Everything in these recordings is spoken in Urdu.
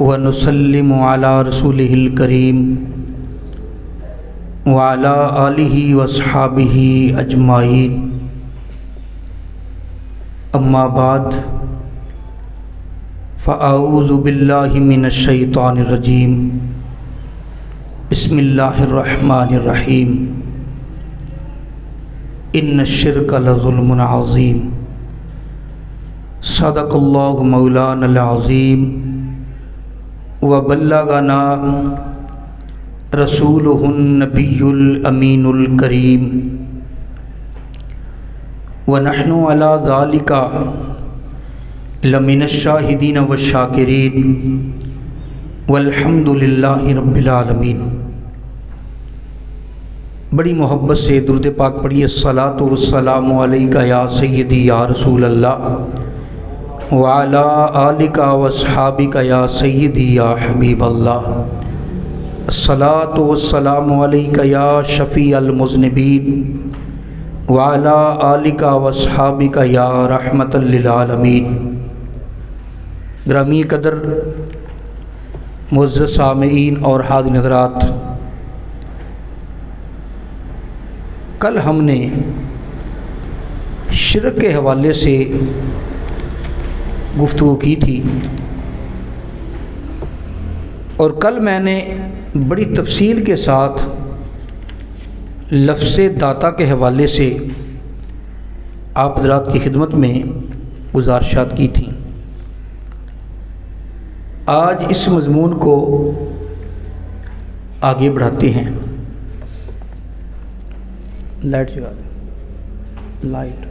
ونسلم علی رسولہ الکریم وعلی آلہ واصحابہ اجمعین، اما بعد فاعوذ باللہ من الشیطان الرجیم، بسم اللہ الرحمن الرحیم۔ ان الشرک لظلم عظیم، صدق اللہ مولانا العظیم، وبلغنا رسولہ النبی الامین الکریم، ونحن علی ذالک لمن الشاہدین والشاکرین، والحمد للہ رب العالمین۔ بڑی محبت سے درود پاک پڑھیے۔ الصلاۃ والسلام علیک یا سیدی یا رسول اللہ، وعلی آلک واصحابک یا سیدی یا حبیب اللہ۔ الصلاۃ والسلام علیک یا شفیع المذنبین، وعلی آلک واصحابک یا رحمۃ للعالمین۔ گرامی قدر معزز سامعین اور حاضرین حضرات، کل ہم نے شرک کے حوالے سے گفتگو کی تھی، اور کل میں نے بڑی تفصیل کے ساتھ لفظ داتا کے حوالے سے آپ حضرات کی خدمت میں گزارشات کی تھیں۔ آج اس مضمون کو آگے بڑھاتے ہیں۔ لائٹ جو لائٹ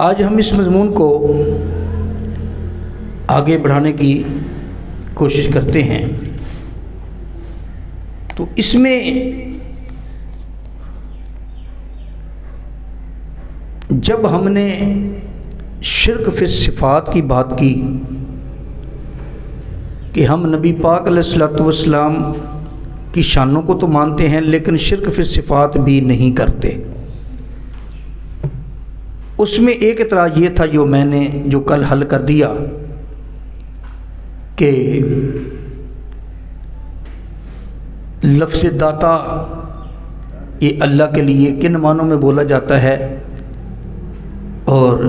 آج ہم اس مضمون کو آگے بڑھانے کی کوشش کرتے ہیں۔ تو اس میں جب ہم نے شرک فی الصفات کی بات کی کہ ہم نبی پاک علیہ الصلوۃ والسلام کی شانوں کو تو مانتے ہیں لیکن شرک فی الصفات بھی نہیں کرتے، اس میں ایک اعتراض یہ تھا جو میں نے کل حل کر دیا کہ لفظ داتا یہ اللہ کے لیے کن معنوں میں بولا جاتا ہے اور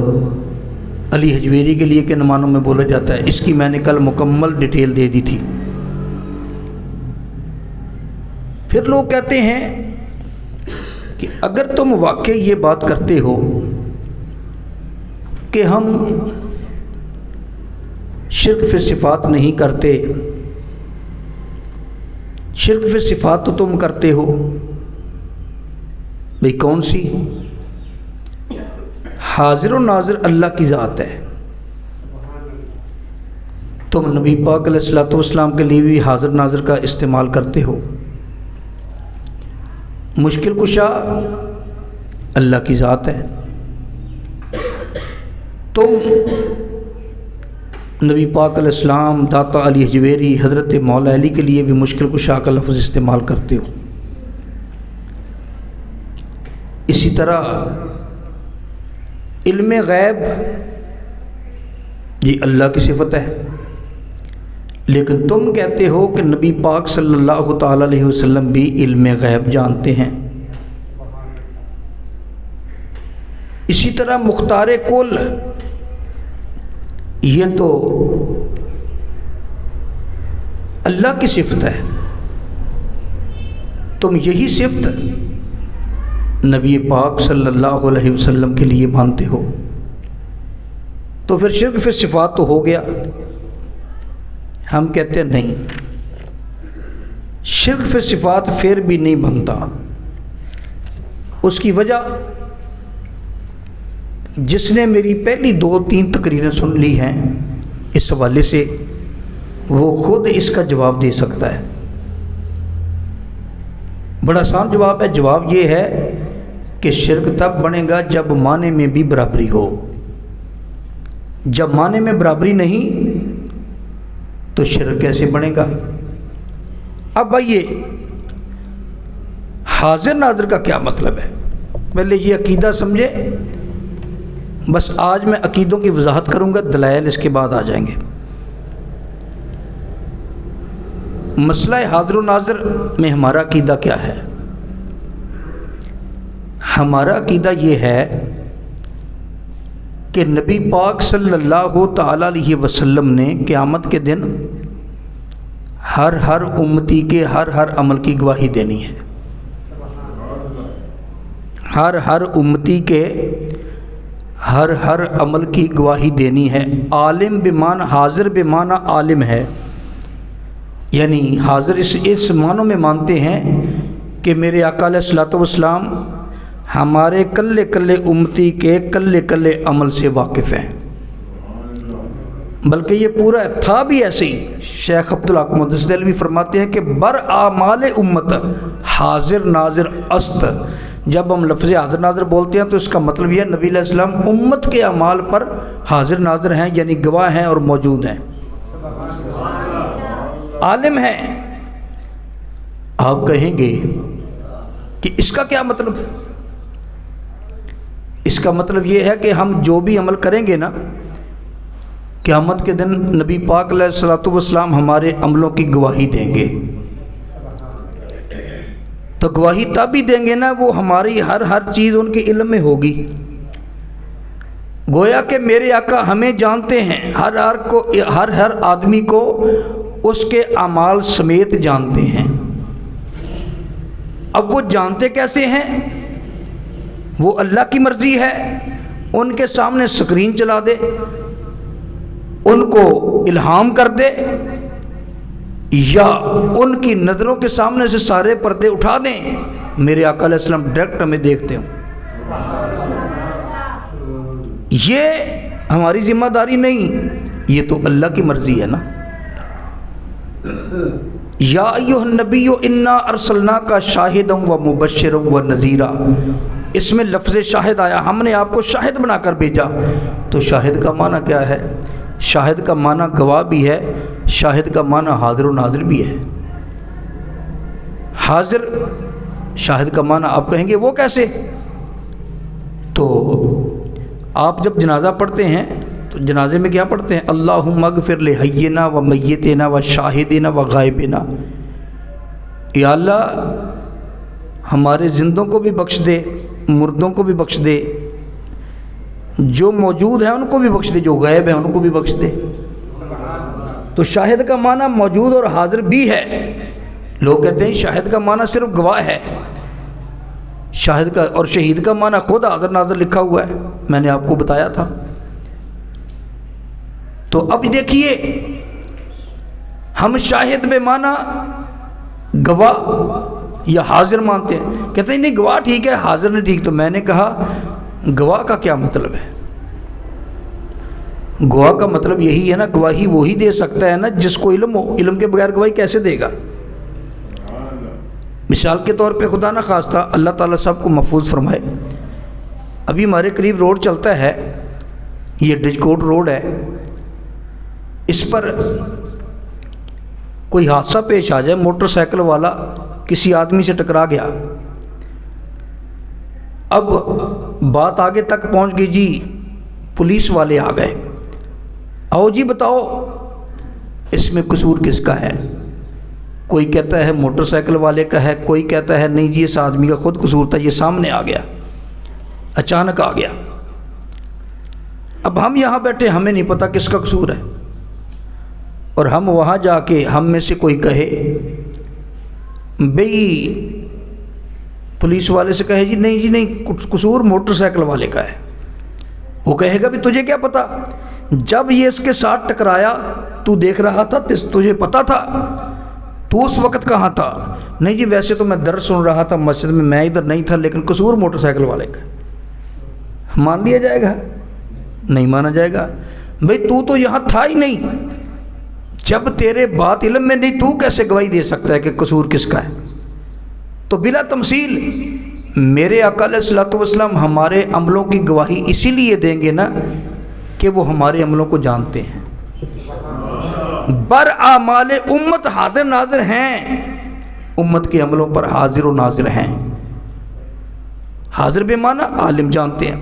علی حجویری کے لیے کن معنوں میں بولا جاتا ہے، اس کی میں نے کل مکمل ڈیٹیل دے دی تھی۔ پھر لوگ کہتے ہیں کہ اگر تم واقعی یہ بات کرتے ہو کہ ہم شرک فی صفات نہیں کرتے، شرک فی صفات تو تم کرتے ہو، بھئی کون سی؟ حاضر و ناظر اللہ کی ذات ہے، تم نبی پاک علیہ الصلوۃ والسلام کے لیے بھی حاضر ناظر کا استعمال کرتے ہو، مشکل کشا اللہ کی ذات ہے، تم نبی پاک علیہ السلام، داتا علی حجویری، حضرت مولا علی کے لیے بھی مشکل کشا کا لفظ استعمال کرتے ہو۔ اسی طرح علم غیب یہ اللہ کی صفت ہے، لیکن تم کہتے ہو کہ نبی پاک صلی اللہ تعالی علیہ وسلم بھی علم غیب جانتے ہیں۔ اسی طرح مختار کل یہ تو اللہ کی صفت ہے، تم یہی صفت نبی پاک صلی اللہ علیہ وسلم کے لیے مانتے ہو، تو پھر شرک فی صفات تو ہو گیا۔ ہم کہتے ہیں نہیں، شرک فی صفات پھر بھی نہیں بنتا۔ اس کی وجہ جس نے میری پہلی 2-3 تقریریں سن لی ہیں اس حوالے سے، وہ خود اس کا جواب دے سکتا ہے۔ بڑا آسان جواب ہے۔ جواب یہ ہے کہ شرک تب بنے گا جب معنی میں بھی برابری ہو۔ جب معنی میں برابری نہیں تو شرک کیسے بنے گا؟ اب آئیے حاضر ناظر کا کیا مطلب ہے، پہلے یہ عقیدہ سمجھے۔ بس آج میں عقیدوں کی وضاحت کروں گا، دلائل اس کے بعد آ جائیں گے۔ مسئلہ حاضر و ناظر میں ہمارا عقیدہ کیا ہے؟ ہمارا عقیدہ یہ ہے کہ نبی پاک صلی اللہ تعالی علیہ وسلم نے قیامت کے دن ہر امتی کے ہر عمل کی گواہی دینی ہے۔ ہر امتی کے ہر عمل کی گواہی دینی ہے۔ عالم بمعنی حاضر بمعنی عالم ہے، یعنی حاضر اس معنوں میں مانتے ہیں کہ میرے آقا علیہ الصلوۃ والسلام ہمارے کلے امتی کے کلے عمل سے واقف ہیں، بلکہ یہ پورا تھا بھی ایسے ہی۔ شیخ عبدالحق محدث دہلوی فرماتے ہیں کہ بر اعمال امت حاضر ناظر است۔ جب ہم لفظ حاضر ناظر بولتے ہیں تو اس کا مطلب یہ ہے نبی علیہ السلام امت کے اعمال پر حاضر ناظر ہیں، یعنی گواہ ہیں اور موجود ہیں، عالم ہیں۔ آپ کہیں گے کہ اس کا کیا مطلب؟ اس کا مطلب یہ ہے کہ ہم جو بھی عمل کریں گے نا، قیامت کے دن نبی پاک علیہ الصلوۃ والسلام ہمارے عملوں کی گواہی دیں گے۔ تو گواہی تب بھی دیں گے نا وہ ہماری ہر چیز ان کے علم میں ہوگی۔ گویا کہ میرے آقا ہمیں جانتے ہیں، ہر آدمی کو اس کے اعمال سمیت جانتے ہیں۔ اب وہ جانتے کیسے ہیں؟ وہ اللہ کی مرضی ہے، ان کے سامنے سکرین چلا دے، ان کو الہام کر دے، یا ان کی نظروں کے سامنے سے سارے پردے اٹھا دیں، میرے آقا علیہ السلام ڈائریکٹ ہمیں دیکھتے ہوں۔ یہ ہماری ذمہ داری نہیں، یہ تو اللہ کی مرضی ہے نا۔ یا ایھا النبی انا ارسلناک شاہدا و مبشرا و نذیرا، اس میں لفظ شاہد آیا، ہم نے آپ کو شاہد بنا کر بھیجا۔ تو شاہد کا معنی کیا ہے؟ شاہد کا معنی گواہ بھی ہے، شاہد کا معنی حاضر و ناظر بھی ہے۔ حاضر شاہد کا معنی آپ کہیں گے وہ کیسے؟ تو آپ جب جنازہ پڑھتے ہیں تو جنازے میں کیا پڑھتے ہیں؟ اللہم اغفر لحینا و میتنا و شاہدنا و غائبنا، یا اللہ ہمارے زندوں کو بھی بخش دے، مردوں کو بھی بخش دے، جو موجود ہیں ان کو بھی بخش دے، جو غائب ہیں ان کو بھی بخش دے۔ تو شاہد کا معنی موجود اور حاضر بھی ہے۔ لوگ کہتے ہیں شاہد کا معنی صرف گواہ ہے، شاہد کا اور شہید کا معنی خود حاضر ناظر لکھا ہوا ہے، میں نے آپ کو بتایا تھا۔ تو اب دیکھیے، ہم شاہد بے معنی گواہ یا حاضر مانتے ہیں، کہتے ہیں نہیں گواہ ٹھیک ہے، حاضر نہیں ٹھیک۔ تو میں نے کہا گواہ کا کیا مطلب ہے؟ گواہ کا مطلب یہی ہے نا، گواہی وہی دے سکتا ہے نا جس کو علم ہو، علم کے بغیر گواہی کیسے دے گا؟ مثال کے طور پہ خدا نہ خواستہ، اللہ تعالیٰ سب کو محفوظ فرمائے، ابھی ہمارے قریب روڈ چلتا ہے، یہ ڈجکوٹ روڈ ہے، اس پر کوئی حادثہ پیش آ جائے، موٹر سائیکل والا کسی آدمی سے ٹکرا گیا، اب بات آگے تک پہنچ گئی، جی پولیس والے آ گئے، آؤ جی بتاؤ اس میں قصور کس کا ہے؟ کوئی کہتا ہے موٹر سائیکل والے کا ہے، کوئی کہتا ہے نہیں جی اس آدمی کا خود قصور تھا، یہ سامنے آ گیا، اچانک آ گیا۔ اب ہم یہاں بیٹھے، ہمیں نہیں پتہ کس کا قصور ہے، اور ہم وہاں جا کے ہم میں سے کوئی کہے بھئی پولیس والے سے کہے جی نہیں قصور موٹر سائیکل والے کا ہے، وہ کہے گا بھی تجھے کیا پتا؟ جب یہ اس کے ساتھ ٹکرایا تو دیکھ رہا تھا، تجھے پتا تھا، تو اس وقت کہاں تھا؟ نہیں جی ویسے تو میں درس سن رہا تھا مسجد میں ادھر نہیں تھا، لیکن قصور موٹر سائیکل والے کا۔ مان لیا جائے گا؟ نہیں مانا جائے گا۔ بھئی تو یہاں تھا ہی نہیں، جب تیرے بات علم میں نہیں، تو کیسے گواہی دے سکتا ہے کہ قصور کس کا ہے؟ تو بلا تمثیل میرے آقا علیہ الصلوۃ والسلام ہمارے عملوں کی گواہی اسی لیے دیں گے نا کہ وہ ہمارے عملوں کو جانتے ہیں۔ بر اعمال امت حاضر ناظر ہیں، امت کے عملوں پر حاضر و ناظر ہیں۔ حاضر بے معنی عالم جانتے ہیں،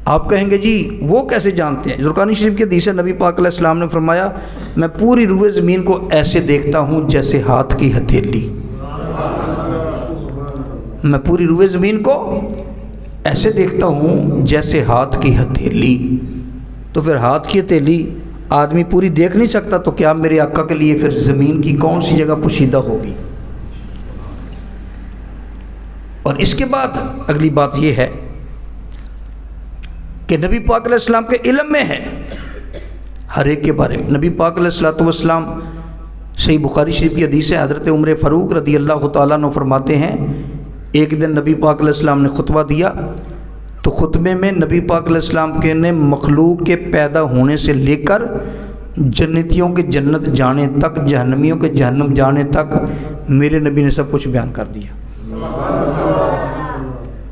آپ کہیں گے جی وہ کیسے جانتے ہیں؟ زرقانی شریف کی حدیث ہے، نبی پاک علیہ السلام نے فرمایا میں پوری روئے زمین کو ایسے دیکھتا ہوں جیسے ہاتھ کی ہتھیلی، میں پوری روئے زمین کو ایسے دیکھتا ہوں جیسے ہاتھ کی ہتھیلی۔ تو پھر ہاتھ کی ہتھیلی آدمی پوری دیکھ نہیں سکتا، تو کیا میرے آقا کے لیے پھر زمین کی کون سی جگہ پوشیدہ ہوگی؟ اور اس کے بعد اگلی بات یہ ہے کہ نبی پاک علیہ السلام کے علم میں ہے ہر ایک کے بارے میں۔ نبی پاک علیہ السلام، صحیح بخاری شریف کی حدیث ہے، حضرت عمر فاروق رضی اللہ تعالیٰ عنہ فرماتے ہیں ایک دن نبی پاک علیہ السلام نے خطبہ دیا، تو خطبے میں نبی پاک علیہ السلام کے نے مخلوق کے پیدا ہونے سے لے کر جنتیوں کے جنت جانے تک، جہنمیوں کے جہنم جانے تک میرے نبی نے سب کچھ بیان کر دیا۔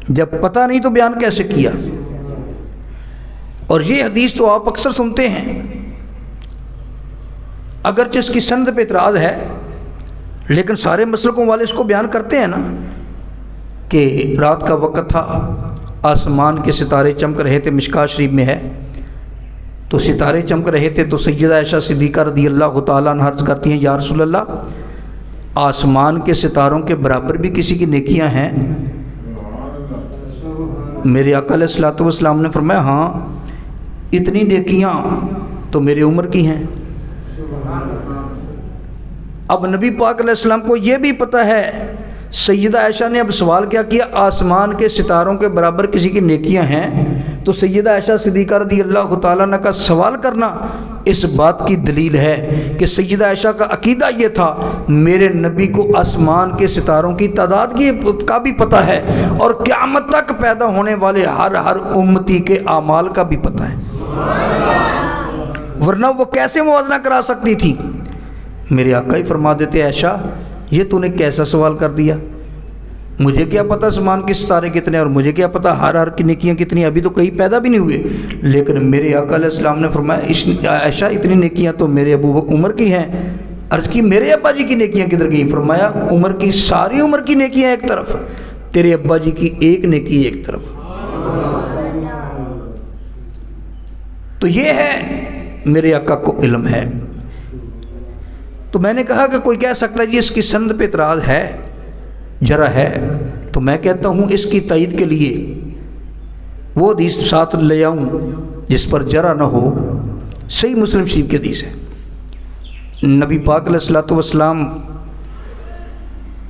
جب پتہ نہیں تو بیان کیسے کیا؟ اور یہ حدیث تو آپ اکثر سنتے ہیں، اگرچہ اس کی سند پہ اعتراض ہے، لیکن سارے مسلکوں والے اس کو بیان کرتے ہیں نا کہ رات کا وقت تھا، آسمان کے ستارے چمک رہے تھے، مشکاہ شریف میں ہے، تو ستارے چمک رہے تھے، تو سیدہ عائشہ صدیقہ رضی اللہ تعالیٰ عنہ عرض کرتی ہیں یا رسول اللہ، آسمان کے ستاروں کے برابر بھی کسی کی نیکیاں ہیں؟ میرے آقا علیہ الصلوۃ والسلام نے فرمایا ہاں، اتنی نیکیاں تو میری عمر کی ہیں۔ اب نبی پاک علیہ السلام کو یہ بھی پتہ ہے، سیدہ عائشہ نے اب سوال کیا کیا آسمان کے ستاروں کے برابر کسی کی نیکیاں ہیں؟ تو سیدہ عائشہ صدیقہ رضی اللہ تعالیٰ عنہ کا سوال کرنا اس بات کی دلیل ہے کہ سیدہ عائشہ کا عقیدہ یہ تھا میرے نبی کو آسمان کے ستاروں کی تعداد کا بھی پتہ ہے، اور قیامت تک پیدا ہونے والے ہر امتی کے اعمال کا بھی پتہ ہے، ورنہ وہ کیسے موازنہ کرا سکتی تھی؟ میرے آقا ہی فرما دیتے عائشہ یہ تو نے کیسا سوال کر دیا، مجھے کیا پتہ آسمان کے ستارے کتنے، اور مجھے کیا پتہ ہر کی نیکیاں کتنی، ابھی تو کہیں پیدا بھی نہیں ہوئے۔ لیکن میرے آقا علیہ السلام نے فرمایا عائشہ اتنی نیکیاں تو میرے ابو عمر کی ہیں۔ عرض کی میرے ابا جی کی نیکیاں کدھر گئیں؟ فرمایا عمر کی ساری عمر کی نیکیاں ایک طرف، تیرے ابا جی کی ایک نیکی ایک طرف۔ تو یہ ہے میرے آقا کو علم ہے۔ تو میں نے کہا کہ کوئی کہہ سکتا ہے جی اس کی سند پہ اعتراض ہے، جرا ہے، تو میں کہتا ہوں اس کی تائید کے لیے وہ حدیث ساتھ لے آؤں جس پر جرا نہ ہو۔ صحیح مسلم شریف کی حدیث ہے، نبی پاک علیہ الصلوۃ والسلام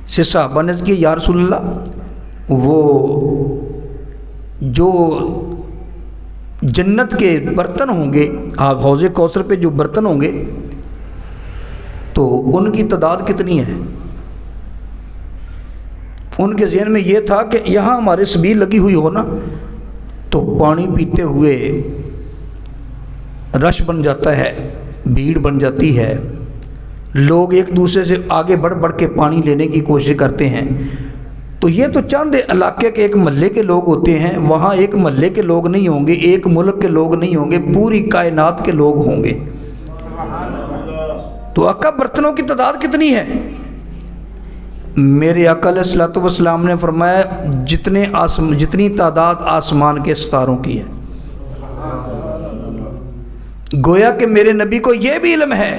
سے صحابہ نے کیا یا رسول اللہ، وہ جو جنت کے برتن ہوں گے، آپ حوض کوثر پہ جو برتن ہوں گے تو ان کی تعداد کتنی ہے؟ ان کے ذہن میں یہ تھا کہ یہاں ہمارے سبیل لگی ہوئی ہو نا تو پانی پیتے ہوئے رش بن جاتا ہے، بھیڑ بن جاتی ہے، لوگ ایک دوسرے سے آگے بڑھ بڑھ کے پانی لینے کی کوشش کرتے ہیں۔ تو یہ تو چند علاقے کے ایک محلے کے لوگ ہوتے ہیں، وہاں ایک محلے کے لوگ نہیں ہوں گے، ایک ملک کے لوگ نہیں ہوں گے، پوری کائنات کے لوگ ہوں گے۔ تو آقا برتنوں کی تعداد کتنی ہے؟ میرے آقا علیہ الصلوۃ والسلام نے فرمایا جتنی تعداد آسمان کے ستاروں کی ہے۔ گویا کہ میرے نبی کو یہ بھی علم ہے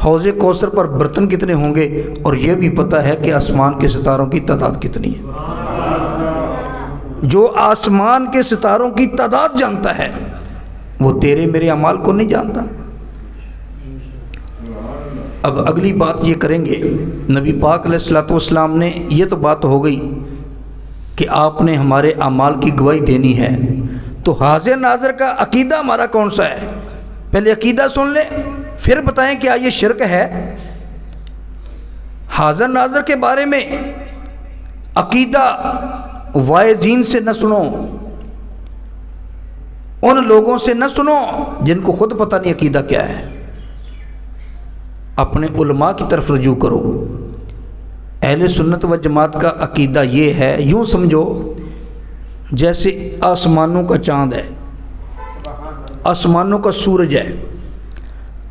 حوض کوثر پر برتن کتنے ہوں گے، اور یہ بھی پتہ ہے کہ آسمان کے ستاروں کی تعداد کتنی ہے۔ جو آسمان کے ستاروں کی تعداد جانتا ہے وہ تیرے میرے اعمال کو نہیں جانتا۔ اب اگلی بات یہ کریں گے، نبی پاک علیہ الصلوۃ والسلام نے یہ تو بات ہو گئی کہ آپ نے ہمارے اعمال کی گواہی دینی ہے، تو حاضر ناظر کا عقیدہ ہمارا کون سا ہے؟ پہلے عقیدہ سن لیں پھر بتائیں کیا یہ شرک ہے۔ حاضر ناظر کے بارے میں عقیدہ وائزین سے نہ سنو، ان لوگوں سے نہ سنو جن کو خود پتہ نہیں عقیدہ کیا ہے، اپنے علماء کی طرف رجوع کرو۔ اہل سنت و جماعت کا عقیدہ یہ ہے، یوں سمجھو جیسے آسمانوں کا چاند ہے، آسمانوں کا سورج ہے،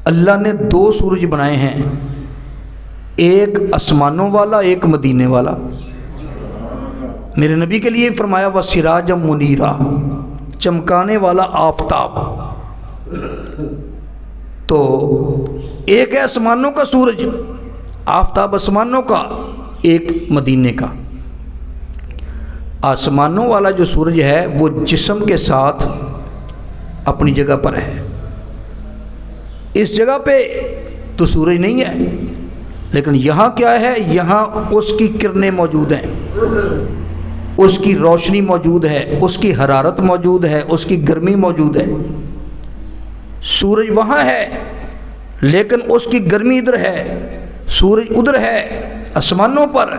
اللہ نے دو سورج بنائے ہیں، ایک آسمانوں والا ایک مدینے والا۔ میرے نبی کے لیے فرمایا وَسِرَاجًا مُنِيرًا، چمکانے والا آفتاب. تو ایک ہے آسمانوں کا سورج، آفتاب آسمانوں کا، ایک مدینے کا. آسمانوں والا جو سورج ہے وہ جسم کے ساتھ اپنی جگہ پر ہے. اس جگہ پہ تو سورج نہیں ہے، لیکن یہاں کیا ہے؟ یہاں اس کی کرنیں موجود ہیں، اس کی روشنی موجود ہے، اس کی حرارت موجود ہے، اس کی گرمی موجود ہے. سورج وہاں ہے لیکن اس کی گرمی ادھر ہے، سورج ادھر ہے آسمانوں پر،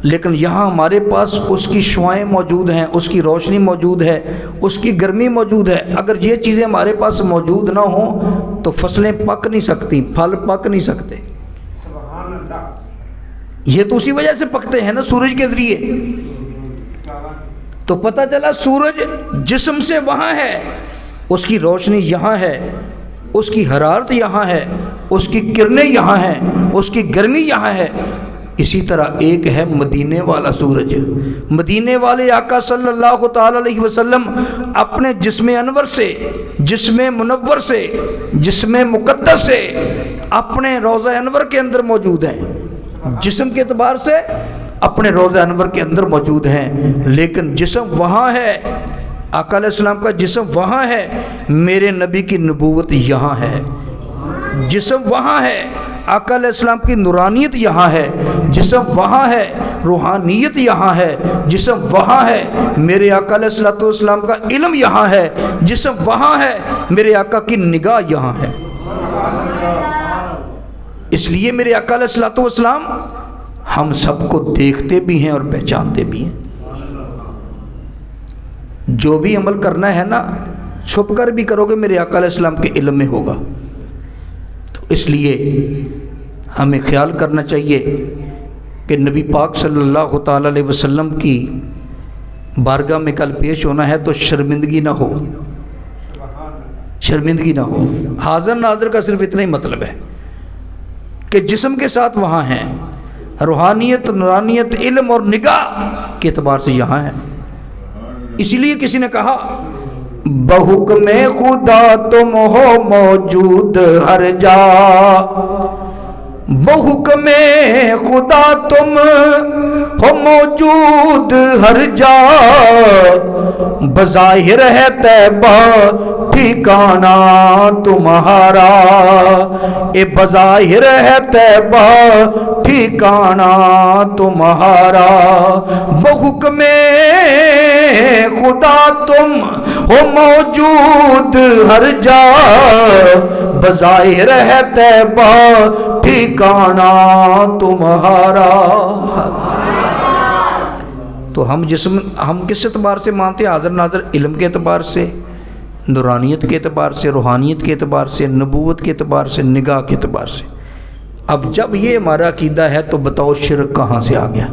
لیکن یہاں ہمارے پاس اس کی شعاعیں موجود ہیں، اس کی روشنی موجود ہے، اس کی گرمی موجود ہے. اگر یہ چیزیں ہمارے پاس موجود نہ ہوں تو فصلیں پک نہیں سکتی، پھل پک نہیں سکتے. یہ تو اسی وجہ سے پکتے ہیں نا، سورج کے ذریعے. تو پتہ چلا سورج جسم سے وہاں ہے، اس کی روشنی یہاں ہے، اس کی حرارت یہاں ہے، اس کی کرنیں یہاں ہیں، اس کی گرمی یہاں ہے. اسی طرح ایک ہے مدینے والا سورج. مدینے والے آقا صلی اللہ تعالی علیہ وسلم اپنے جسم انور سے، جسم منور سے، جسم مقدس سے اپنے روضہ انور کے اندر موجود ہیں. جسم کے اعتبار سے اپنے روضہ انور کے اندر موجود ہیں، لیکن جسم وہاں ہے، آقا علیہ السلام کا جسم وہاں ہے، میرے نبی کی نبوت یہاں ہے. جسم وہاں ہے، آقا علیہ السلام کی نورانیت یہاں ہے. جسم وہاں ہے، روحانیت یہاں ہے. جسم وہاں ہے، میرے آقا علیہ السلام کا علم یہاں ہے. جسم وہاں ہے، میرے آقا کی نگاہ یہاں ہے. اس لیے میرے آقا علیہ السلام ہم سب کو دیکھتے بھی ہیں اور پہچانتے بھی ہیں. جو بھی عمل کرنا ہے نا، چھپ کر بھی کرو گے میرے آقا علیہ السلام کے علم میں ہوگا. تو اس لیے ہمیں خیال کرنا چاہیے کہ نبی پاک صلی اللہ تعالی علیہ وسلم کی بارگاہ میں کل پیش ہونا ہے تو شرمندگی نہ ہو، شرمندگی نہ ہو. حاضر ناظر کا صرف اتنا ہی مطلب ہے کہ جسم کے ساتھ وہاں ہیں، روحانیت، نورانیت، علم اور نگاہ کے اعتبار سے یہاں ہے. اسی لیے کسی نے کہا بحکم خدا تم ہو موجود ہر جا، بحکم خدا تم ہو موجود ہر جا، بظاہر ہے طیبہ ٹھکانہ تمہارا، اے بظاہر ہے طیبہ ٹھکانہ تمہارا. بحکم خدا تم ہو موجود ہر جا، بظاہر ہے طیبہ ٹھکانہ تمہارا. تو ہم کس اعتبار سے مانتے ہیں؟ حاضر ناظر علم کے اعتبار سے، نورانیت کے اعتبار سے، روحانیت کے اعتبار سے، نبوت کے اعتبار سے، نگاہ کے اعتبار سے. اب جب یہ ہمارا عقیدہ ہے تو بتاؤ شرک کہاں سے آ گیا؟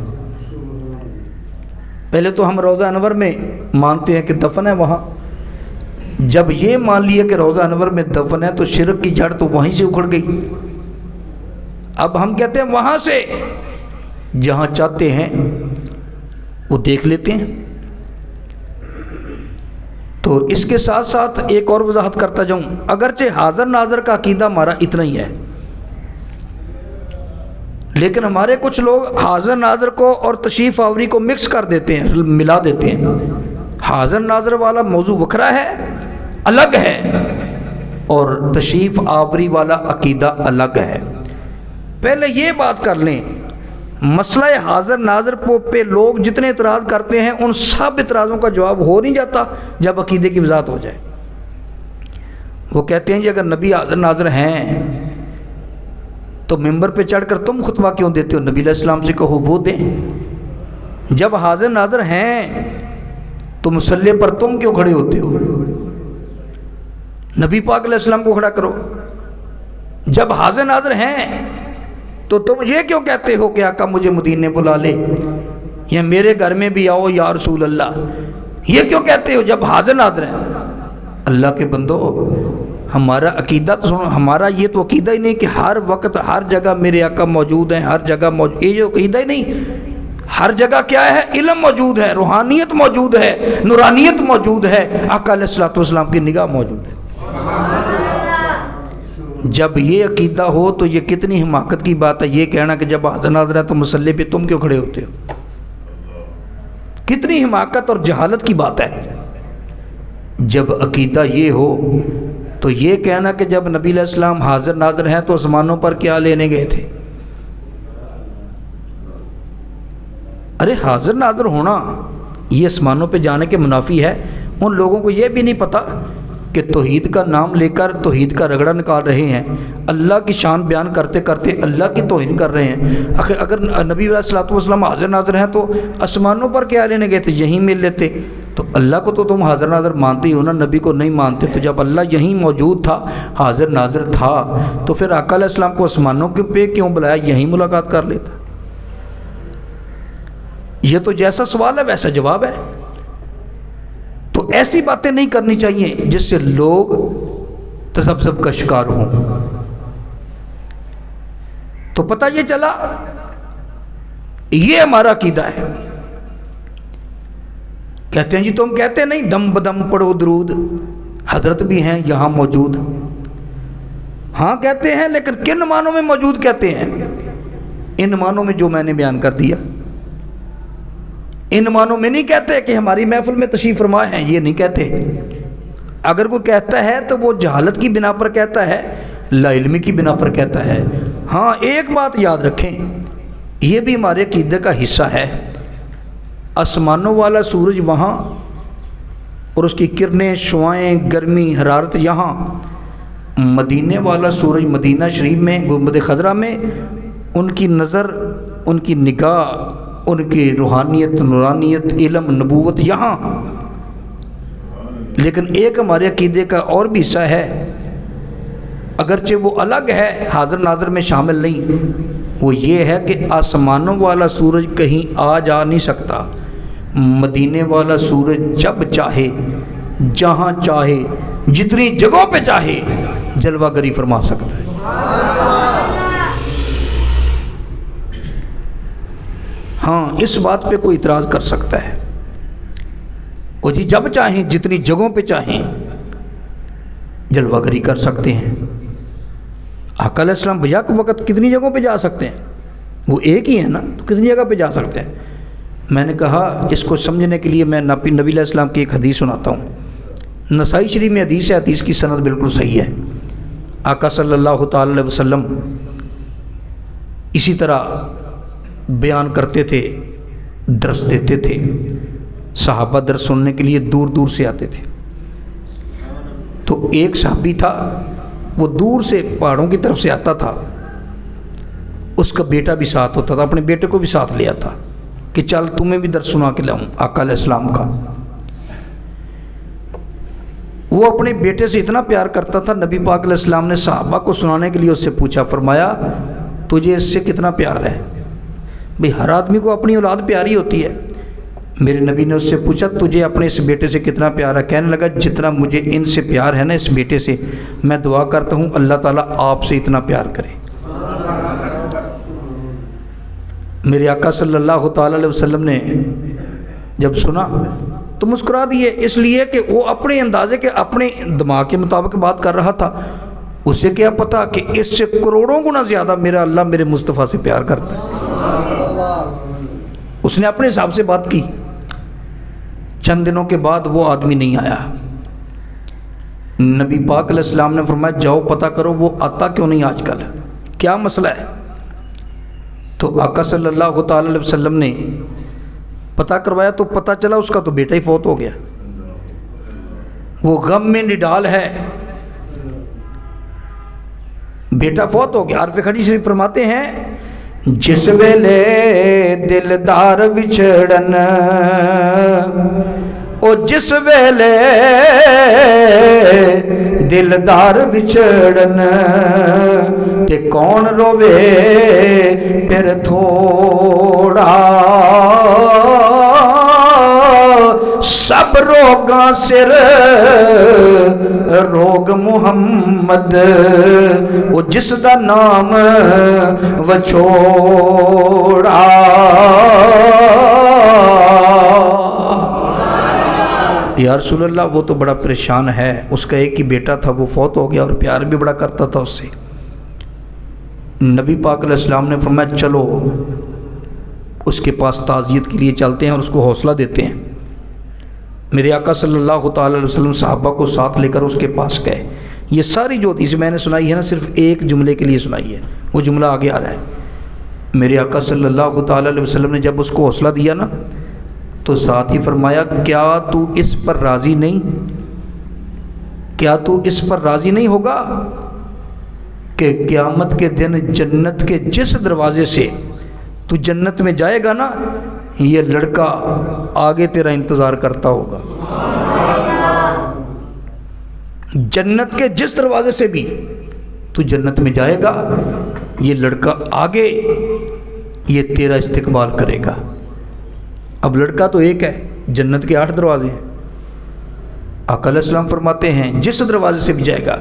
پہلے تو ہم روضہ انور میں مانتے ہیں کہ دفن ہے وہاں. جب یہ مان لیا کہ روضہ انور میں دفن ہے تو شرک کی جڑ تو وہیں سے اکھڑ گئی. اب ہم کہتے ہیں وہاں سے جہاں چاہتے ہیں وہ دیکھ لیتے ہیں. تو اس کے ساتھ ساتھ ایک اور وضاحت کرتا جاؤں، اگرچہ حاضر ناظر کا عقیدہ ہمارا اتنا ہی ہے، لیکن ہمارے کچھ لوگ حاضر ناظر کو اور تشریف آوری کو مکس کر دیتے ہیں، ملا دیتے ہیں. حاضر ناظر والا موضوع وکھرا ہے، الگ ہے، اور تشریف آوری والا عقیدہ الگ ہے. پہلے یہ بات کر لیں، مسئلہ حاضر ناظر پہ لوگ جتنے اعتراض کرتے ہیں ان سب اعتراضوں کا جواب ہو نہیں جاتا جب عقیدے کی وضاحت ہو جائے. وہ کہتے ہیں جی اگر نبی حاضر ناظر ہیں تو ممبر پہ چڑھ کر تم خطبہ کیوں دیتے ہو؟ نبی علیہ السلام سے کہو وہ دیں. جب حاضر ناظر ہیں تو مصلی پر تم کیوں کھڑے ہوتے ہو؟ نبی پاک علیہ السلام کو کھڑا کرو. جب حاضر ناظر ہیں تو تم یہ کیوں کہتے ہو کہ آقا مجھے مدینے بلا لے، یا میرے گھر میں بھی آؤ یا رسول اللہ؟ یہ کیوں کہتے ہو جب حاضر ناظر ہیں؟ اللہ کے بندو، ہمارا عقیدہ تو سنو، ہمارا یہ تو عقیدہ ہی نہیں کہ ہر وقت ہر جگہ میرے آقا موجود ہیں، ہر جگہ موجود، یہ جو عقیدہ ہی نہیں. ہر جگہ کیا ہے؟ علم موجود ہے، روحانیت موجود ہے، نورانیت موجود ہے، آقا علیہ الصلوۃ والسلام کی نگاہ موجود ہے۔ جب یہ عقیدہ ہو تو یہ کتنی حماقت کی بات ہے یہ کہنا کہ جب حاضر ناظر ہے تو مسلح پہ تم کیوں کھڑے ہوتے ہو؟ کتنی حماقت اور جہالت کی بات ہے۔ جب عقیدہ یہ ہو تو یہ کہنا کہ جب نبی علیہ السلام حاضر ناظر ہیں تو آسمانوں پر کیا لینے گئے تھے؟ ارے حاضر ناظر ہونا یہ آسمانوں پہ جانے کے منافی ہے۔ ان لوگوں کو یہ بھی نہیں پتہ کہ توحید کا نام لے کر توحید کا رگڑا نکال رہے ہیں، اللہ کی شان بیان کرتے کرتے اللہ کی توہین کر رہے ہیں۔ اگر نبی علیہ الصلوۃ والسلام حاضر ناظر ہیں تو آسمانوں پر کیا لینے گئے تھے؟ یہیں مل لیتے۔ تو اللہ کو تو تم حاضر ناظر مانتے ہی ہو نا، نبی کو نہیں مانتے۔ تو جب اللہ یہیں موجود تھا، حاضر ناظر تھا، تو پھر آقا علیہ السلام کو آسمانوں کے پہ کیوں بلایا؟ یہیں ملاقات کر لیتا۔ یہ تو جیسا سوال ہے ویسا جواب ہے۔ تو ایسی باتیں نہیں کرنی چاہیے جس سے لوگ تذبذب کا شکار ہوں۔ تو پتہ یہ چلا یہ ہمارا عقیدہ ہے۔ کہتے ہیں جی تم کہتے نہیں دم بدم پڑھو درود، حضرت بھی ہیں یہاں موجود۔ ہاں کہتے ہیں، لیکن کن معنوں میں موجود کہتے ہیں؟ ان معنوں میں جو میں نے بیان کر دیا۔ ان معنوں میں نہیں کہتے کہ ہماری محفل میں تشریف فرما ہیں، یہ نہیں کہتے۔ اگر کوئی کہتا ہے تو وہ جہالت کی بنا پر کہتا ہے، لا علمی کی بنا پر کہتا ہے۔ ہاں ایک بات یاد رکھیں، یہ بھی ہمارے عقیدے کا حصہ ہے۔ آسمانوں والا سورج وہاں اور اس کی کرنیں، شعائیں، گرمی، حرارت یہاں، مدینے والا سورج مدینہ شریف میں گنبد خضرا میں، ان کی نظر، ان کی نگاہ، ان کی روحانیت، نورانیت، علم، نبوت یہاں۔ لیکن ایک ہمارے عقیدے کا اور بھی حصہ ہے، اگرچہ وہ الگ ہے، حاضر ناظر میں شامل نہیں، وہ یہ ہے کہ آسمانوں والا سورج کہیں آ جا نہیں سکتا۔ مدینے والا سورج جب چاہے، جہاں چاہے، جتنی جگہوں پہ چاہے جلوہ گری فرما سکتا ہے۔ ہاں اس بات پہ کوئی اعتراض کر سکتا ہے، وہ جی جب چاہیں جتنی جگہوں پہ چاہیں جلوہ گری کر سکتے ہیں۔ آقا علیہ السلام بیک وقت کتنی جگہوں پہ جا سکتے ہیں؟ وہ ایک ہی ہے نا، تو کتنی جگہ پہ جا سکتے ہیں؟ میں نے کہا اس کو سمجھنے کے لیے میں نبی علیہ السلام کی ایک حدیث سناتا ہوں۔ نسائی شریف میں حدیث ہے، حدیث کی سند بالکل صحیح ہے۔ آقا صلی اللہ تعالی علیہ وسلم اسی طرح بیان کرتے تھے، درس دیتے تھے، صحابہ درس سننے کے لیے دور دور سے آتے تھے۔ تو ایک صحابی تھا، وہ دور سے پہاڑوں کی طرف سے آتا تھا، اس کا بیٹا بھی ساتھ ہوتا تھا، اپنے بیٹے کو بھی ساتھ لے آتا کہ چل تمہیں بھی درس سنا کے لاؤں آقا علیہ السلام کا۔ وہ اپنے بیٹے سے اتنا پیار کرتا تھا، نبی پاک علیہ السلام نے صحابہ کو سنانے کے لیے اس سے پوچھا، فرمایا تجھے اس سے کتنا پیار ہے؟ بھئی ہر آدمی کو اپنی اولاد پیاری ہوتی ہے۔ میرے نبی نے اس سے پوچھا تجھے اپنے اس بیٹے سے کتنا پیار ہے؟ کہنے لگا جتنا مجھے ان سے پیار ہے نا اس بیٹے سے، میں دعا کرتا ہوں اللہ تعالیٰ آپ سے اتنا پیار کرے۔ میرے آقا صلی اللہ تعالی علیہ وسلم نے جب سنا تو مسکرا دیے، اس لیے کہ وہ اپنے اندازے کے، اپنے دماغ کے مطابق بات کر رہا تھا۔ اسے کیا پتا کہ اس سے کروڑوں گنا زیادہ میرا اللہ میرے مصطفیٰ سے پیار کرتا ہے۔ اس نے اپنے حساب سے بات کی۔ چند دنوں کے بعد وہ آدمی نہیں آیا۔ نبی پاک علیہ السلام نے فرمایا جاؤ پتہ کرو وہ آتا کیوں نہیں آج کل، کیا مسئلہ ہے؟ تو آقا صلی اللہ تعالی علیہ وسلم نے پتہ کروایا تو پتہ چلا اس کا تو بیٹا ہی فوت ہو گیا۔ وہ غم میں نڈال ہے، بیٹا فوت ہو گیا۔ عارف کھڑی شریف فرماتے ہیں جس ویلے دلدار وچھڑن، او جس ویلے دلدار وچھڑن تے کون روے پھر تھوڑا، سب روگاں سر روگ محمد وہ جس دا نام وچھوڑا یا رسول اللہ وہ تو بڑا پریشان ہے، اس کا ایک ہی بیٹا تھا، وہ فوت ہو گیا اور پیار بھی بڑا کرتا تھا اس سے۔ نبی پاک علیہ السلام نے فرمایا چلو اس کے پاس تعزیت کے لیے چلتے ہیں اور اس کو حوصلہ دیتے ہیں۔ میرے آقا صلی اللہ تعالی علیہ وسلم صحابہ کو ساتھ لے کر اس کے پاس گئے۔ یہ ساری جو حدیث میں نے سنائی ہے نا صرف ایک جملے کے لیے سنائی ہے، وہ جملہ آگے آ رہا ہے۔ میرے آقا صلی اللہ تعالی علیہ وسلم نے جب اس کو حوصلہ دیا نا تو ساتھ ہی فرمایا کیا تو اس پر راضی نہیں، کیا تو اس پر راضی نہیں ہوگا کہ قیامت کے دن جنت کے جس دروازے سے تو جنت میں جائے گا نا یہ لڑکا آگے تیرا انتظار کرتا ہوگا۔ جنت کے جس دروازے سے بھی تو جنت میں جائے گا یہ لڑکا آگے یہ تیرا استقبال کرے گا۔ اب لڑکا تو ایک ہے، جنت کے 8 دروازے ہیں۔ آقا علیہ السلام فرماتے ہیں جس دروازے سے بھی جائے گا۔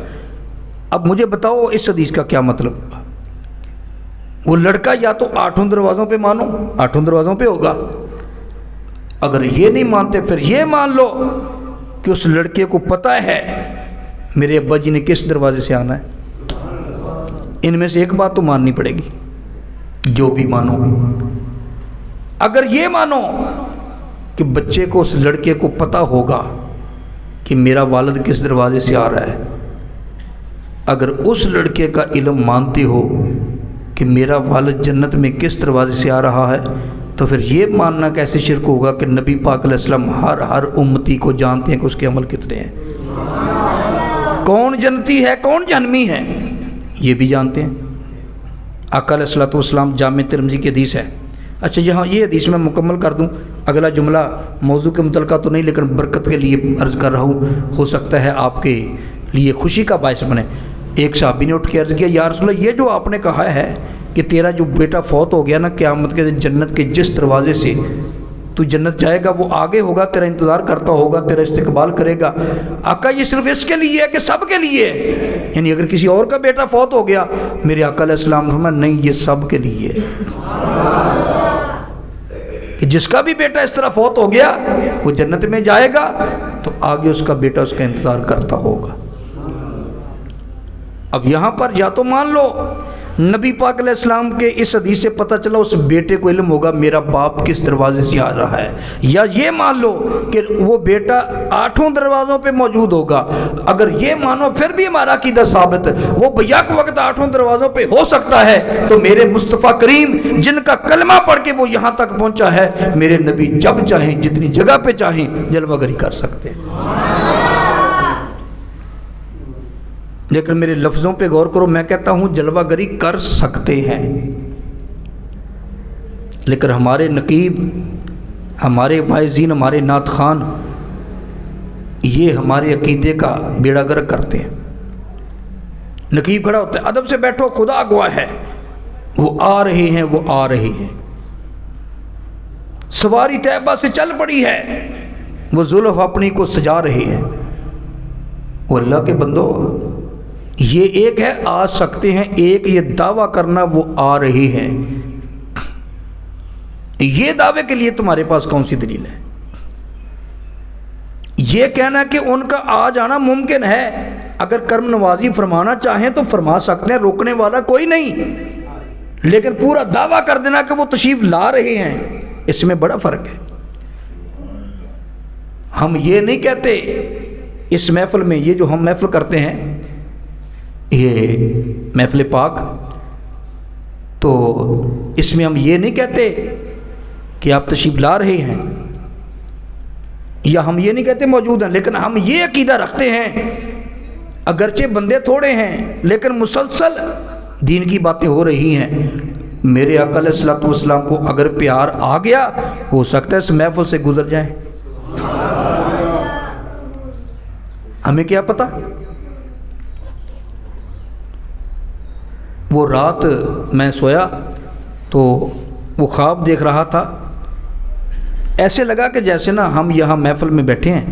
اب مجھے بتاؤ اس حدیث کا کیا مطلب ہوگا؟ وہ لڑکا یا تو 8 دروازوں پہ مانو، 8 دروازوں پہ ہوگا، اگر یہ نہیں مانتے پھر یہ مان لو کہ اس لڑکے کو پتہ ہے میرے ابا جی نے کس دروازے سے آنا ہے۔ ان میں سے ایک بات تو ماننی پڑے گی، جو بھی مانو۔ اگر یہ مانو کہ بچے کو اس لڑکے کو پتہ ہوگا کہ میرا والد کس دروازے سے آ رہا ہے، اگر اس لڑکے کا علم مانتے ہو کہ میرا والد جنت میں کس دروازے سے آ رہا ہے، تو پھر یہ ماننا کیسے شرک ہوگا کہ نبی پاک علیہ السلام ہر امتی کو جانتے ہیں کہ اس کے عمل کتنے ہیں، کون جنتی ہے کون جہنمی ہے یہ بھی جانتے ہیں۔ آقا علیہ السلام جامع ترمذی کی حدیث ہے۔ اچھا یہاں یہ حدیث میں مکمل کر دوں، اگلا جملہ موضوع کے متعلقہ تو نہیں لیکن برکت کے لیے عرض کر رہا ہوں، ہو سکتا ہے آپ کے لیے خوشی کا باعث بنے۔ ایک صحابی نے اٹھ کے عرض کیا یا رسول اللہ یہ جو آپ نے کہا ہے کہ تیرا جو بیٹا فوت ہو گیا نا قیامت کے دن جنت کے جس دروازے سے تو جنت جائے گا وہ آگے ہوگا، تیرا انتظار کرتا ہوگا، تیرا استقبال کرے گا، آقا یہ صرف اس کے لیے ہے کہ سب کے لیے ہے؟ یعنی اگر کسی اور کا بیٹا فوت ہو گیا، میرے آقا علیہ السلام نے فرمایا نہیں یہ سب کے لیے ہے، کہ جس کا بھی بیٹا اس طرح فوت ہو گیا وہ جنت میں جائے گا تو آگے اس کا بیٹا اس کا انتظار کرتا ہوگا۔ اب یہاں پر یا تو مان لو نبی پاک علیہ السلام کے اس حدیث سے پتہ چلا اس بیٹے کو علم ہوگا میرا باپ کس دروازے سے آ رہا ہے، یا یہ مان لو کہ وہ بیٹا 8 دروازوں پہ موجود ہوگا۔ اگر یہ مانو پھر بھی ہمارا عقیدہ ثابت ہے، وہ بیک وقت 8 دروازوں پہ ہو سکتا ہے، تو میرے مصطفیٰ کریم جن کا کلمہ پڑھ کے وہ یہاں تک پہنچا ہے، میرے نبی جب چاہیں جتنی جگہ پہ چاہیں جلوہ گری کر سکتے ہیں۔ لیکن میرے لفظوں پہ غور کرو، میں کہتا ہوں جلوہ گری کر سکتے ہیں، لیکن ہمارے نقیب، ہمارے واعظین، ہمارے نعت خوان یہ ہمارے عقیدے کا بیڑا گرک کرتے ہیں۔ نقیب کھڑا ہوتا ہے، ادب سے بیٹھو خدا گواہ ہے، وہ آ رہے ہیں، وہ آ رہے ہیں، سواری طیبہ سے چل پڑی ہے، وہ زلف اپنی کو سجا رہے ہیں۔ وہ اللہ کے بندو یہ ایک ہے آ سکتے ہیں، ایک یہ دعویٰ کرنا وہ آ رہے ہیں، یہ دعوے کے لیے تمہارے پاس کون سی دلیل ہے؟ یہ کہنا کہ ان کا آ جانا ممکن ہے، اگر کرم نوازی فرمانا چاہیں تو فرما سکتے ہیں، روکنے والا کوئی نہیں، لیکن پورا دعویٰ کر دینا کہ وہ تشریف لا رہے ہیں، اس میں بڑا فرق ہے۔ ہم یہ نہیں کہتے اس محفل میں، یہ جو ہم محفل کرتے ہیں یہ محفل پاک، تو اس میں ہم یہ نہیں کہتے کہ آپ تشریف لا رہے ہیں، یا ہم یہ نہیں کہتے موجود ہیں، لیکن ہم یہ عقیدہ رکھتے ہیں اگرچہ بندے تھوڑے ہیں لیکن مسلسل دین کی باتیں ہو رہی ہیں، میرے آقا علیہ السلام کو اگر پیار آ گیا ہو سکتا ہے اس محفل سے گزر جائیں، ہمیں کیا پتہ۔ وہ رات میں سویا تو وہ خواب دیکھ رہا تھا ایسے لگا کہ جیسے نا ہم یہاں محفل میں بیٹھے ہیں،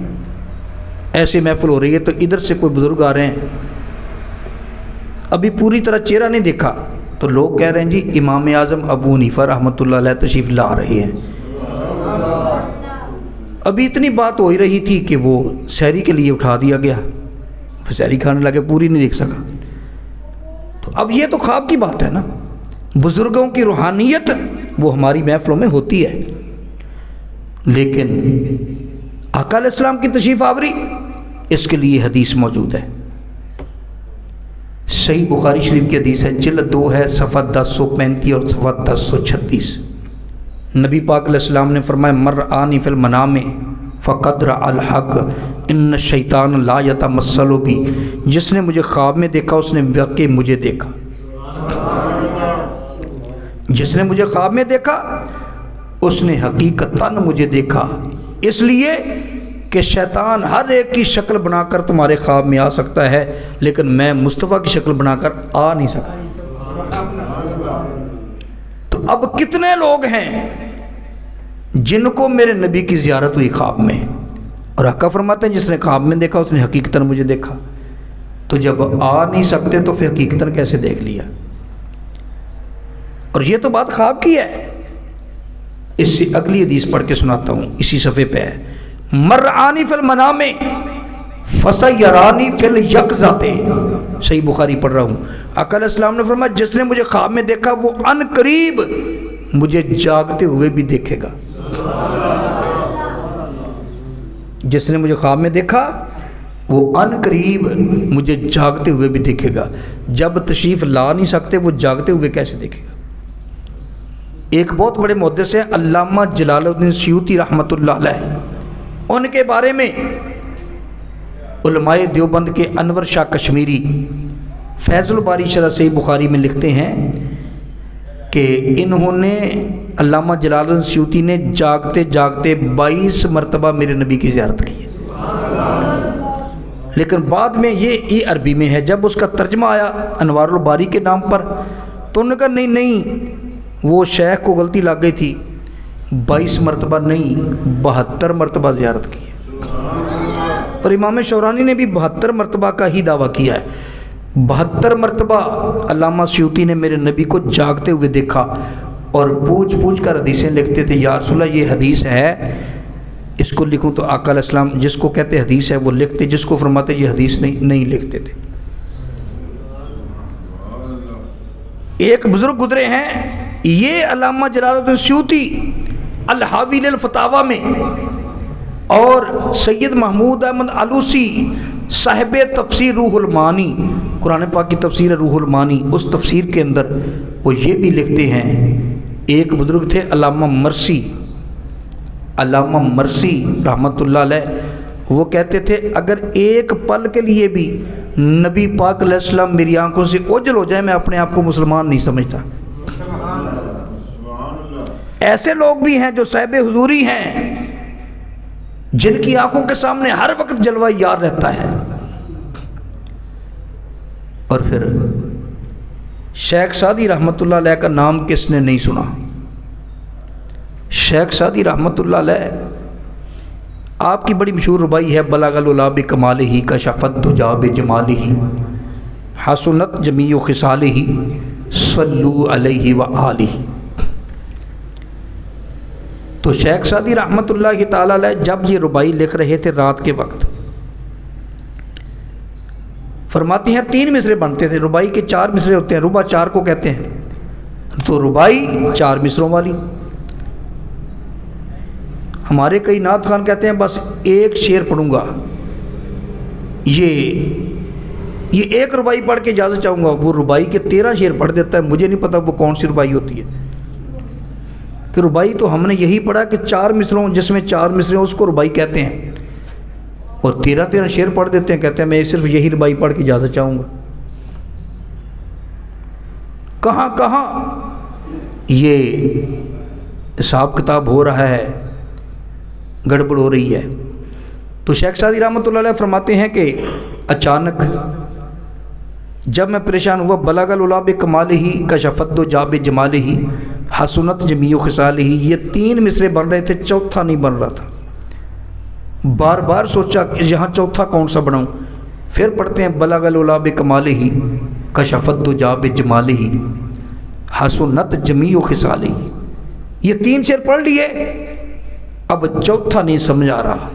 ایسے محفل ہو رہی ہے تو ادھر سے کوئی بزرگ آ رہے ہیں، ابھی پوری طرح چہرہ نہیں دیکھا تو لوگ کہہ رہے ہیں جی امام اعظم ابو حنیفہ رحمۃ اللہ علیہ تشریف لا رہے ہیں۔ ابھی اتنی بات ہو ہی رہی تھی کہ وہ سحری کے لیے اٹھا دیا گیا، سحری کھانے لگے، پوری نہیں دیکھ سکا۔ تو اب یہ تو خواب کی بات ہے نا، بزرگوں کی روحانیت وہ ہماری محفلوں میں ہوتی ہے، لیکن آقا علیہ السلام کی تشریف آوری اس کے لیے حدیث موجود ہے۔ صحیح بخاری شریف کی حدیث ہے، جلد 2 ہے، صفحہ 1035 اور صفحہ 1036۔ نبی پاک علیہ السلام نے فرمایا مر آنی فی المنام فقد رأى الحق ان الشیطان لا یتمثل بی، جس نے مجھے خواب میں دیکھا اس نے واقعی مجھے دیکھا، جس نے مجھے خواب میں دیکھا اس نے حقیقتاً مجھے دیکھا، اس لیے کہ شیطان ہر ایک کی شکل بنا کر تمہارے خواب میں آ سکتا ہے، لیکن میں مصطفیٰ کی شکل بنا کر آ نہیں سکتا۔ تو اب کتنے لوگ ہیں جن کو میرے نبی کی زیارت ہوئی خواب میں، اور آقا فرماتے ہیں جس نے خواب میں دیکھا اس نے حقیقتاً مجھے دیکھا، تو جب آ نہیں سکتے تو پھر حقیقتاً کیسے دیکھ لیا؟ اور یہ تو بات خواب کی ہے۔ اس سے اگلی حدیث پڑھ کے سناتا ہوں، اسی صفحے پہ ہے، مرعانی فی المنام فسیرانی فی الیقظۃ، صحیح بخاری پڑھ رہا ہوں۔ آقا علیہ السلام نے فرمایا جس نے مجھے خواب میں دیکھا وہ ان قریب مجھے جاگتے ہوئے بھی دیکھے گا، جس نے مجھے خواب میں دیکھا وہ ان قریب مجھے جاگتے ہوئے بھی دیکھے گا۔ جب تشریف لا نہیں سکتے وہ جاگتے ہوئے کیسے دیکھے گا؟ ایک بہت بڑے محدث ہیں علامہ جلال الدین سیوطی رحمۃ اللہ علیہ، ان کے بارے میں علماء دیوبند کے انور شاہ کشمیری فیض الباری شرح صحیح بخاری میں لکھتے ہیں کہ انہوں نے علامہ جلال الدین سیوطی نے جاگتے جاگتے 22 مرتبہ میرے نبی کی زیارت کی ہے، لیکن بعد میں یہ عربی میں ہے، جب اس کا ترجمہ آیا انوار الباری کے نام پر تو انہوں نے کہا نہیں وہ شیخ کو غلطی لگ گئی تھی، 22 مرتبہ نہیں 72 مرتبہ زیارت کی ہے، اور امام شورانی نے بھی 72 مرتبہ کا ہی دعویٰ کیا ہے۔ 72 مرتبہ علامہ سیوطی نے میرے نبی کو جاگتے ہوئے دیکھا، اور پوچھ پوچھ کر حدیثیں لکھتے تھے، یا رسول اللہ یہ حدیث ہے، اس کو لکھوں تو آقا علیہ السلام جس کو کہتے حدیث ہے وہ لکھتے، جس کو فرماتے یہ حدیث نہیں لکھتے تھے۔ ایک بزرگ گزرے ہیں یہ علامہ جلال الدین سیوطی الحاوی للفتاوی میں، اور سید محمود احمد علوسی صاحب تفسیر روح المعانی، قرآن پاک کی تفسیر روح المعانی، اس تفسیر کے اندر وہ یہ بھی لکھتے ہیں۔ ایک بزرگ تھے علامہ مرسی رحمۃ اللہ علیہ، وہ کہتے تھے اگر ایک پل کے لیے بھی نبی پاک علیہ السلام میری آنکھوں سے اوجھل ہو جائے میں اپنے آپ کو مسلمان نہیں سمجھتا۔ ایسے لوگ بھی ہیں جو صاحب حضوری ہیں جن کی آنکھوں کے سامنے ہر وقت جلوہ یار رہتا ہے۔ اور پھر شیخ سعدی رحمۃ اللہ علیہ کا نام کس نے نہیں سنا؟ شیخ سعدی رحمۃ اللہ علیہ آپ کی بڑی مشہور ربائی ہے، بلغ العلا بکمالہ کشف الدجی بجمالہ حسنت جمیع خصالہ صلوا علیہ وآلہ۔ تو شیخ سعدی رحمۃ اللہ تعالی علیہ جب یہ ربائی لکھ رہے تھے رات کے وقت، فرماتے ہیں 3 مصرے بنتے تھے، ربائی کے 4 مصرے ہوتے ہیں، ربع 4 کو کہتے ہیں، تو ربائی 4 مصروں والی۔ ہمارے کئی نعت خان کہتے ہیں بس ایک شعر پڑھوں گا، یہ ایک ربائی پڑھ کے اجازت چاہوں گا، وہ ربائی کے 13 شعر پڑھ دیتا ہے، مجھے نہیں پتہ وہ کون سی ربائی ہوتی ہے، کہ ربائی تو ہم نے یہی پڑھا کہ 4 مصروں جس میں 4 مصرے اس کو ربائی کہتے ہیں، اور 13 شعر پڑھ دیتے ہیں، کہتے ہیں میں صرف یہی ربائی پڑھ کے اجازت چاہوں گا۔ کہاں کہاں یہ حساب کتاب ہو رہا ہے، گڑبڑ ہو رہی ہے۔ تو شیخ سعدی رحمۃ اللہ علیہ فرماتے ہیں کہ اچانک جب میں پریشان ہوا، بلغ العلا بکمالہ کشف الدجی بجمالہ حسنت جمیع خصالہ، یہ 3 مصرے بن رہے تھے، چوتھا نہیں بن رہا تھا۔ بار بار سوچا کہ یہاں چوتھا کون سا بناؤں، پھر پڑھتے ہیں بلغ العلا بکمالہ کشف الدجا بجمالہ حسنت جمیع خصالہ۔ یہ 3 شعر پڑھ لیے، اب چوتھا نہیں سمجھ آ رہا،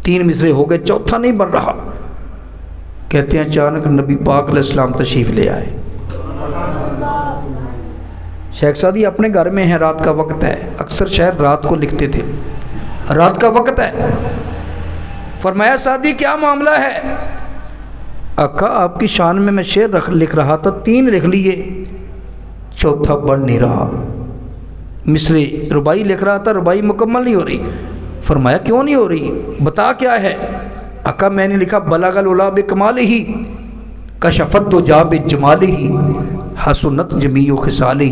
3 مصرے ہو گئے، چوتھا نہیں بن رہا۔ کہتے ہیں اچانک نبی پاک علیہ السلام تشریف لے آئے۔ شیخ سعدی اپنے گھر میں ہیں، رات کا وقت ہے، اکثر شاید رات کو لکھتے تھے، رات کا وقت ہے۔ فرمایا سعدی کیا معاملہ ہے؟ آقا آپ کی شان میں شعر لکھ رہا تھا، 3 لکھ لیے، چوتھا بن نہیں رہا۔ مصرے ربائی لکھ رہا تھا، ربائی مکمل نہیں ہو رہی۔ فرمایا کیوں نہیں ہو رہی، بتا کیا ہے؟ آقا میں نے لکھا بلغ العلا بکمالہ کشف الدجا بجمالہ حسنت جمیع خصالہ۔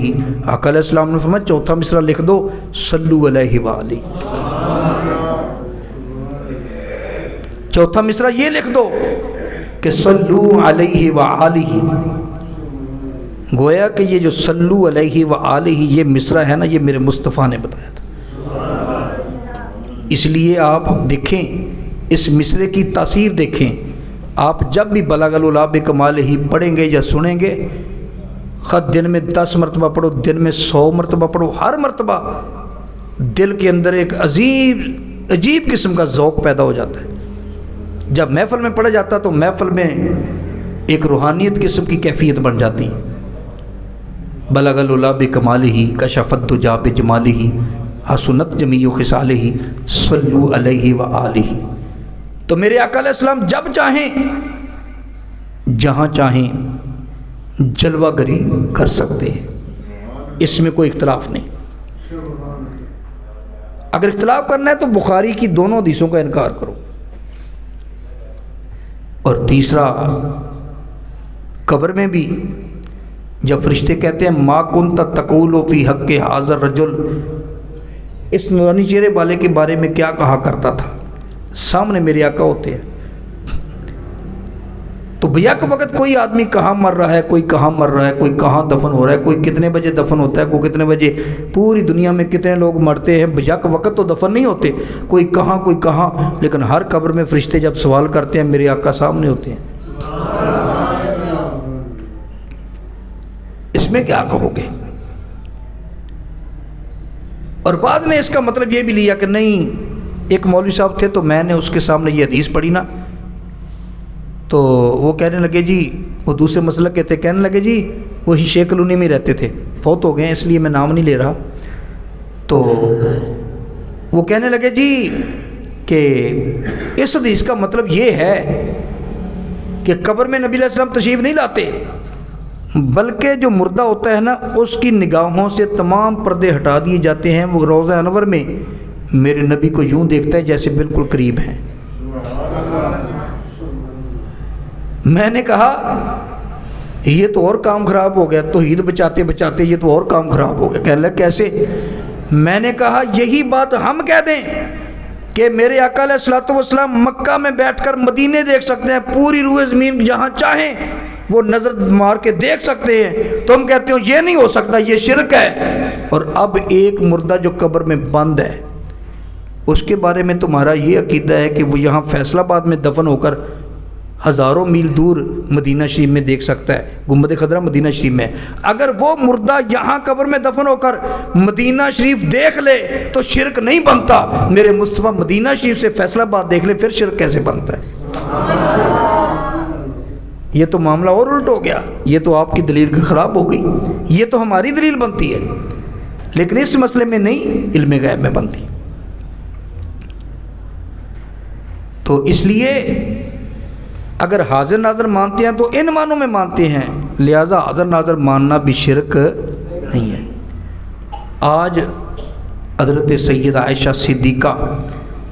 آقا علیہ السلام نے فرمایا چوتھا مصرع لکھ دو، صلو علیہ وآلہ۔ چوتھا مصرع یہ لکھ دو کہ صلو علیہ وآلہ۔ گویا کہ یہ جو صلو علیہ وآلہ یہ مصرع ہے نا، یہ میرے مصطفیٰ نے بتایا تھا۔ اس لیے آپ دیکھیں اس مصرے کی تاثیر دیکھیں، آپ جب بھی بلغ العلا بکمالہ پڑھیں گے یا سنیں گے، خط دن میں 10 مرتبہ پڑھو، دن میں 100 مرتبہ پڑھو، ہر مرتبہ دل کے اندر ایک عجیب قسم کا ذوق پیدا ہو جاتا ہے۔ جب محفل میں پڑھا جاتا تو محفل میں ایک روحانیت قسم کی کیفیت بن جاتی ہے۔ بلغ العلا بکمالہ کشف الدجا بجمالہ حسنت جمیع خصالہ صلو علیہ وآلہ۔ تو میرے آقا علیہ السلام جب چاہیں جہاں چاہیں جلوہ گری کر سکتے ہیں، اس میں کوئی اختلاف نہیں۔ اگر اختلاف کرنا ہے تو بخاری کی دونوں حدیثوں کا انکار کرو۔ اور تیسرا، قبر میں بھی جب فرشتے کہتے ہیں ما کنت تقول فی حق ھذا الرجل، اس نورانی چہرے والے کے بارے میں کیا کہا کرتا تھا، سامنے میرے آقا ہوتے ہیں، تو بیک وقت کوئی آدمی کہاں مر رہا ہے، کوئی کہاں مر رہا ہے، کوئی کہاں دفن ہو رہا ہے، کوئی کتنے بجے دفن ہوتا ہے، کوئی کتنے بجے، پوری دنیا میں کتنے لوگ مرتے ہیں، بیک وقت تو دفن نہیں ہوتے، کوئی کہاں، لیکن ہر قبر میں فرشتے جب سوال کرتے ہیں میرے آقا سامنے ہوتے ہیں۔ اس میں کیا کہو گے؟ اور بعد نے اس کا مطلب یہ بھی لیا کہ نہیں، ایک مولوی صاحب تھے تو میں نے اس کے سامنے یہ حدیث پڑھی نا، تو وہ کہنے لگے جی، وہ دوسرے مسلک کے تھے، کہنے لگے جی وہی شیخ کالونی میں رہتے تھے، فوت ہو گئے ہیں اس لیے میں نام نہیں لے رہا، تو وہ کہنے لگے جی کہ اس حدیث کا مطلب یہ ہے کہ قبر میں نبی علیہ السلام تشریف نہیں لاتے، بلکہ جو مردہ ہوتا ہے نا اس کی نگاہوں سے تمام پردے ہٹا دیے جاتے ہیں، وہ روضہ انور میں میرے نبی کو یوں دیکھتا ہے جیسے بالکل قریب ہیں۔ میں نے کہا یہ تو اور کام خراب ہو گیا، توحید بچاتے بچاتے یہ تو اور کام خراب ہو گیا۔ کہنے لگا کیسے؟ میں نے کہا یہی بات ہم کہہ دیں کہ میرے آقا علیہ الصلوۃ والسلام مکہ میں بیٹھ کر مدینے دیکھ سکتے ہیں، پوری روئے زمین جہاں چاہیں وہ نظر مار کے دیکھ سکتے ہیں، تم کہتے ہو یہ نہیں ہو سکتا، یہ شرک ہے۔ اور اب ایک مردہ جو قبر میں بند ہے اس کے بارے میں تمہارا یہ عقیدہ ہے کہ وہ یہاں فیصل آباد میں دفن ہو کر ہزاروں میل دور مدینہ شریف میں دیکھ سکتا ہے، گنبد خضرا مدینہ شریف میں۔ اگر وہ مردہ یہاں قبر میں دفن ہو کر مدینہ شریف دیکھ لے تو شرک نہیں بنتا، میرے مصطفیٰ مدینہ شریف سے فیصل آباد دیکھ لے پھر شرک کیسے بنتا ہے؟ یہ تو معاملہ اور الٹ ہو گیا، یہ تو آپ کی دلیل خراب ہو گئی، یہ تو ہماری دلیل بنتی ہے، لیکن اس مسئلے میں نہیں، علم غیب میں بنتی۔ تو اس لیے اگر حاضر ناظر مانتے ہیں تو ان معنوں میں مانتے ہیں، لہذا حاضر ناظر ماننا بھی شرک نہیں ہے۔ آج حضرت سیدہ عائشہ صدیقہ